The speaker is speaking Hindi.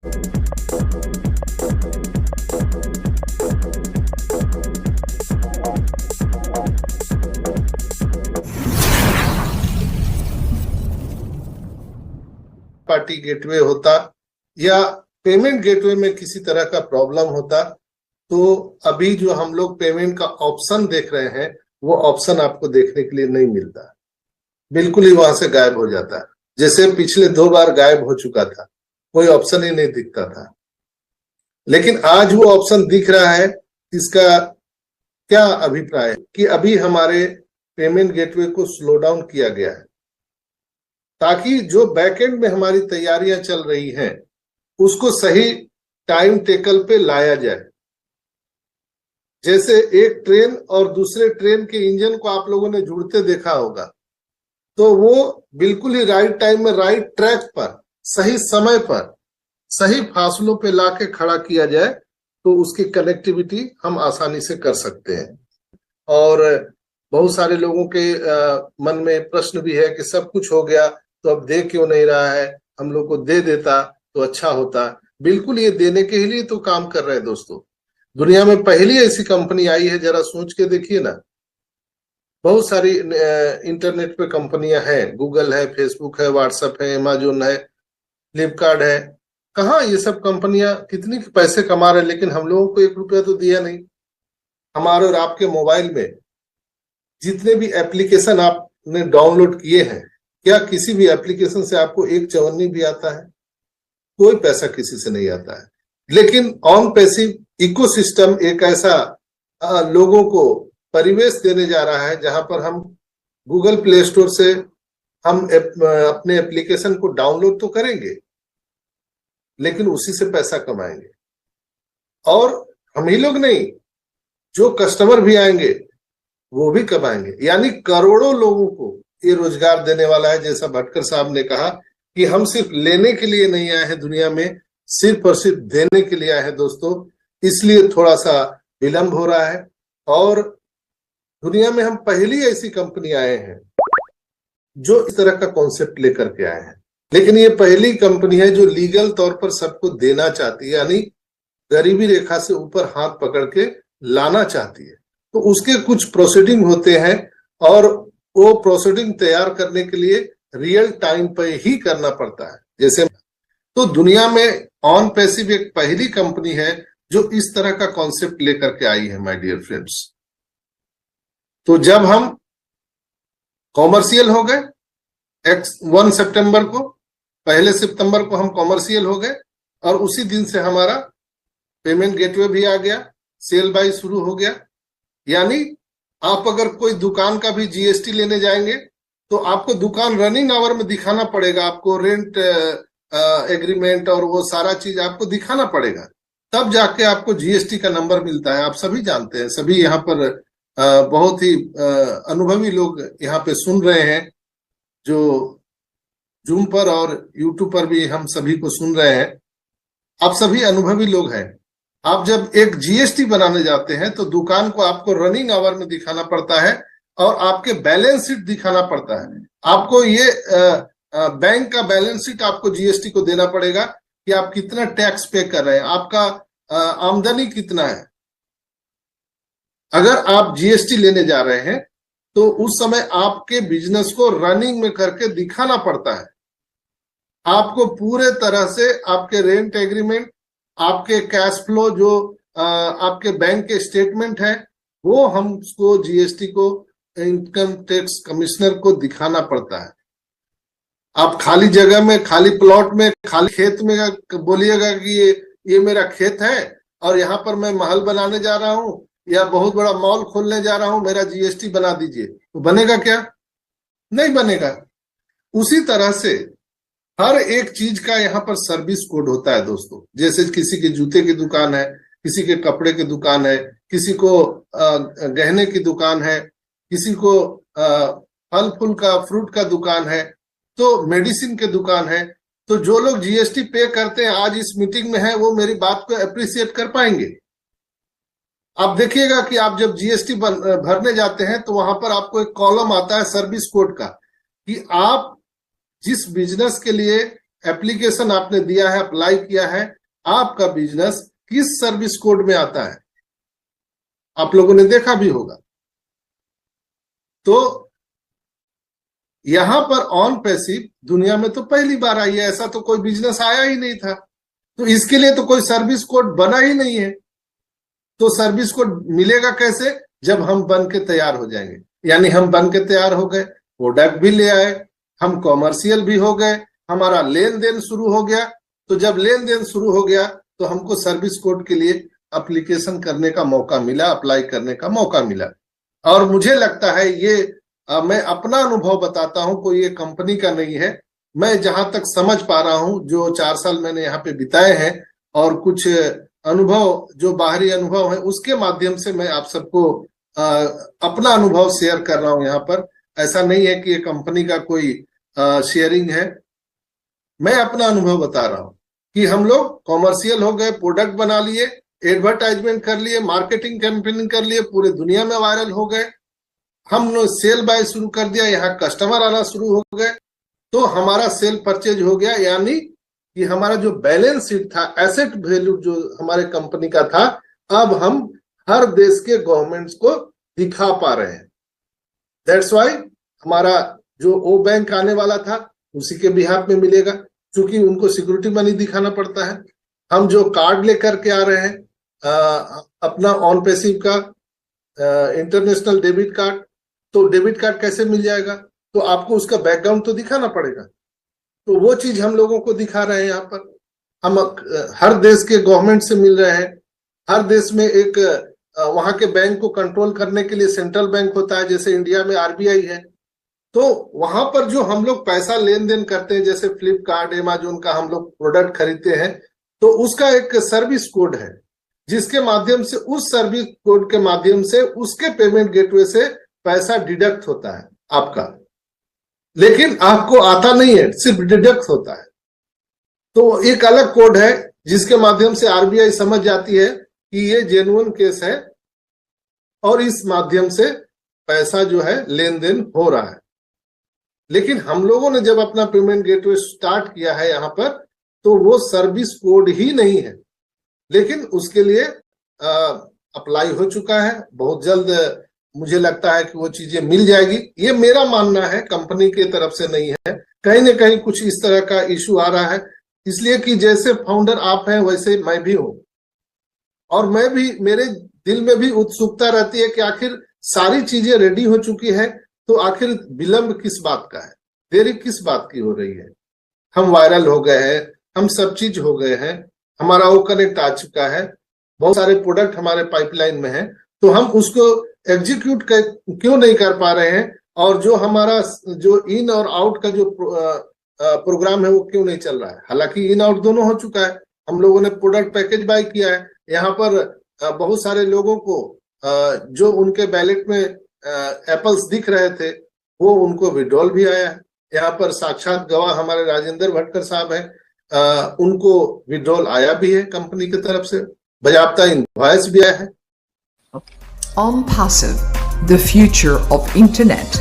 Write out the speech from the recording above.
पार्टी गेटवे होता या पेमेंट गेटवे में किसी तरह का प्रॉब्लम होता तो अभी जो हम लोग पेमेंट का ऑप्शन देख रहे हैं वो ऑप्शन आपको देखने के लिए नहीं मिलता, बिल्कुल ही वहां से गायब हो जाता है। जैसे पिछले 2 बार गायब हो चुका था, कोई ऑप्शन ही नहीं दिखता था। लेकिन आज वो ऑप्शन दिख रहा है। इसका क्या अभिप्राय है कि अभी हमारे पेमेंट गेटवे को स्लो डाउन किया गया है ताकि जो बैकएंड में हमारी तैयारियां चल रही हैं उसको सही टाइम टेकल पे लाया जाए। जैसे एक ट्रेन और दूसरे ट्रेन के इंजन को आप लोगों ने जुड़ते देखा होगा, तो वो बिल्कुल ही राइट टाइम में राइट ट्रैक पर सही समय पर सही फासलों पे लाके खड़ा किया जाए तो उसकी कनेक्टिविटी हम आसानी से कर सकते हैं। और बहुत सारे लोगों के मन में प्रश्न भी है कि सब कुछ हो गया तो अब दे क्यों नहीं रहा है, हम लोग को दे देता तो अच्छा होता। बिल्कुल ये देने के लिए तो काम कर रहे हैं दोस्तों। दुनिया में पहली ऐसी कंपनी आई है, जरा सोच के देखिए ना। बहुत सारी इंटरनेट पे कंपनियां हैं, गूगल है, फेसबुक है, व्हाट्सएप है, अमेजोन है, फ्लिपकार्ट है। कहाँ ये सब कंपनियां कितनी पैसे कमा रहे हैं, लेकिन हम लोगों को 1 रुपया तो दिया नहीं। हमारे और आपके मोबाइल में जितने भी एप्लीकेशन आपने डाउनलोड किए हैं, क्या किसी भी एप्लीकेशन से आपको 1 चवन्नी भी आता है? कोई पैसा किसी से नहीं आता है। लेकिन ऑन पैसिव इकोसिस्टम एक ऐसा लोगों को परिवेश देने जा रहा है जहां पर हम गूगल प्ले स्टोर से हम अपने एप्लीकेशन को डाउनलोड तो करेंगे लेकिन उसी से पैसा कमाएंगे। और हम ही लोग नहीं, जो कस्टमर भी आएंगे वो भी कमाएंगे। यानी करोड़ों लोगों को ये रोजगार देने वाला है। जैसा भटकर साहब ने कहा कि हम सिर्फ लेने के लिए नहीं आए हैं दुनिया में, सिर्फ और सिर्फ देने के लिए आए हैं दोस्तों। इसलिए थोड़ा सा विलंब हो रहा है और दुनिया में हम पहली ऐसी कंपनी आए हैं जो इस तरह का कॉन्सेप्ट लेकर के आए हैं। लेकिन ये पहली कंपनी है जो लीगल तौर पर सबको देना चाहती है, यानी गरीबी रेखा से ऊपर हाथ पकड़ के लाना चाहती है। तो उसके कुछ प्रोसीडिंग होते हैं और वो प्रोसीडिंग तैयार करने के लिए रियल टाइम पे ही करना पड़ता है। जैसे तो दुनिया में ऑन पैसिव एक पहली कंपनी है जो इस तरह का कॉन्सेप्ट लेकर के आई है माय डियर फ्रेंड्स। तो जब हम कॉमर्शियल हो गए 1 सितंबर को, 1 सितंबर को हम कॉमर्शियल हो गए और उसी दिन से हमारा पेमेंट गेटवे भी आ गया, सेल बाय शुरू हो गया। यानी आप अगर कोई दुकान का भी जीएसटी लेने जाएंगे तो आपको दुकान रनिंग आवर में दिखाना पड़ेगा, आपको रेंट एग्रीमेंट और वो सारा चीज आपको दिखाना पड़ेगा, तब जाके आपको जीएसटी का नंबर मिलता है। आप सभी जानते हैं, सभी यहाँ पर बहुत ही अनुभवी लोग यहाँ पे सुन रहे हैं, जो जूम पर और यूट्यूब पर भी हम सभी को सुन रहे हैं। आप सभी अनुभवी लोग हैं। आप जब एक जीएसटी बनाने जाते हैं तो दुकान को आपको रनिंग आवर में दिखाना पड़ता है और आपके बैलेंस शीट दिखाना पड़ता है। आपको ये बैंक का बैलेंस शीट आपको जीएसटी को देना पड़ेगा कि आप कितना टैक्स पे कर रहे हैं, आपका आमदनी कितना है। अगर आप जीएसटी लेने जा रहे हैं तो उस समय आपके बिजनेस को रनिंग में करके दिखाना पड़ता है। आपको पूरे तरह से आपके रेंट एग्रीमेंट, आपके कैश फ्लो, जो आपके बैंक के स्टेटमेंट है, वो हमको जीएसटी को, इनकम टैक्स कमिश्नर को दिखाना पड़ता है। आप खाली जगह में, खाली प्लॉट में, खाली खेत में बोलिएगा कि ये मेरा खेत है और यहाँ पर मैं महल बनाने जा रहा हूँ या बहुत बड़ा मॉल खोलने जा रहा हूँ, मेरा जीएसटी बना दीजिए, तो बनेगा क्या? नहीं बनेगा। उसी तरह से हर एक चीज का यहाँ पर सर्विस कोड होता है दोस्तों। जैसे किसी के जूते की दुकान है, किसी के कपड़े की दुकान है, किसी को गहने की दुकान है, किसी को फल फूल का, फ्रूट का दुकान है, तो मेडिसिन के दुकान है। तो जो लोग जीएसटी पे करते हैं, आज इस मीटिंग में है, वो मेरी बात को अप्रिशिएट कर पाएंगे। आप देखिएगा कि आप जब जीएसटी भरने जाते हैं तो वहां पर आपको एक कॉलम आता है सर्विस कोड का, कि आप जिस बिजनेस के लिए एप्लीकेशन आपने दिया है, अप्लाई किया है, आपका बिजनेस किस सर्विस कोड में आता है, आप लोगों ने देखा भी होगा। तो यहां पर ऑन पैसिव दुनिया में तो पहली बार आई है, ऐसा तो कोई बिजनेस आया ही नहीं था, तो इसके लिए तो कोई सर्विस कोड बना ही नहीं है। तो सर्विस कोड मिलेगा कैसे? जब हम बन के तैयार हो जाएंगे, यानी हम बन के तैयार हो गए, प्रोडक्ट भी ले आए, हम कॉमर्शियल भी हो गए, हमारा लेन देन शुरू हो गया। तो जब लेन देन शुरू हो गया तो हमको सर्विस कोड के लिए एप्लीकेशन करने का मौका मिला, अप्लाई करने का मौका मिला। और मुझे लगता है ये मैं अपना अनुभव बताता हूं, कोई ये कंपनी का नहीं है। मैं जहां तक समझ पा रहा हूं, जो 4 साल मैंने यहाँ पे बिताए हैं और कुछ अनुभव जो बाहरी अनुभव है उसके माध्यम से मैं आप सबको अपना अनुभव शेयर कर रहा हूं यहाँ पर। ऐसा नहीं है कि ये कंपनी का कोई शेयरिंग है, मैं अपना अनुभव बता रहा हूं कि हम लोग कॉमर्शियल हो गए, प्रोडक्ट बना लिए, एडवर्टाइजमेंट कर लिए, मार्केटिंग कैंपेनिंग कर लिए, पूरे दुनिया में वायरल हो गए, हमने सेल बाय शुरू कर दिया, यहाँ कस्टमर आना शुरू हो गए, तो हमारा सेल परचेज हो गया। यानी कि हमारा जो बैलेंस शीट था, एसेट वैल्यू जो हमारे कंपनी का था, अब हम हर देश के गवर्नमेंट्स को दिखा पा रहे हैं। दैट्स वाई हमारा जो ओ बैंक आने वाला था उसी के बिहाफ में मिलेगा, क्योंकि उनको सिक्योरिटी मनी दिखाना पड़ता है। हम जो कार्ड लेकर के आ रहे हैं अपना ऑन पैसिव का इंटरनेशनल डेबिट कार्ड, तो डेबिट कार्ड कैसे मिल जाएगा? तो आपको उसका बैकग्राउंड तो दिखाना पड़ेगा, तो वो चीज हम लोगों को दिखा रहे हैं। यहाँ पर हम हर देश के गवर्नमेंट से मिल रहे हैं, हर देश में एक वहां के बैंक को कंट्रोल करने के लिए सेंट्रल बैंक होता है, जैसे इंडिया में आरबीआई है। तो वहां पर जो हम लोग पैसा लेन देन करते हैं, जैसे फ्लिपकार्ट, अमेजोन का हम लोग प्रोडक्ट खरीदते हैं, तो उसका एक सर्विस कोड है, जिसके माध्यम से उस सर्विस कोड के माध्यम से उसके पेमेंट गेटवे से पैसा डिडक्ट होता है आपका, लेकिन आपको आता नहीं है, सिर्फ डिडक्ट होता है। तो एक अलग कोड है जिसके माध्यम से आरबीआई समझ जाती है कि ये जेन्युइन केस है और इस माध्यम से पैसा जो है लेन देन हो रहा है। लेकिन हम लोगों ने जब अपना पेमेंट गेटवे स्टार्ट किया है यहाँ पर, तो वो सर्विस कोड ही नहीं है, लेकिन उसके लिए अप्लाई हो चुका है। बहुत जल्द मुझे लगता है कि वो चीजें मिल जाएगी, ये मेरा मानना है, कंपनी की तरफ से नहीं है। कहीं ना कहीं कुछ इस तरह का इशू आ रहा है, इसलिए कि जैसे फाउंडर आप हैं वैसे मैं भी हूं, और मैं भी, मेरे दिल में भी उत्सुकता रहती है कि आखिर सारी चीजें रेडी हो चुकी है, तो आखिर विलंब किस बात का है, देरी किस बात की हो रही है? हम वायरल हो गए हैं, हम सब चीज हो गए हैं, हमारा वो कनेक्ट आ चुका है, बहुत सारे प्रोडक्ट हमारे पाइपलाइन में है, तो हम उसको एग्जीक्यूट क्यों नहीं कर पा रहे हैं? और जो हमारा जो इन और आउट का जो प्रोग्राम है वो क्यों नहीं चल रहा है? हालांकि इन आउट दोनों हो चुका है, हम लोगों ने प्रोडक्ट पैकेज बाय किया है। यहाँ पर बहुत सारे लोगों को जो उनके बैलेट में एप्पल्स दिख रहे थे, वो उनको विड्रॉल भी आया है। यहाँ पर साक्षात गवाह हमारे राजेंद्र भटकर साहब हैं, उनको विड्रॉल आया भी है कंपनी की तरफ से, बाकायदा इनवॉइस भी आया है। OnPassive, the future of internet.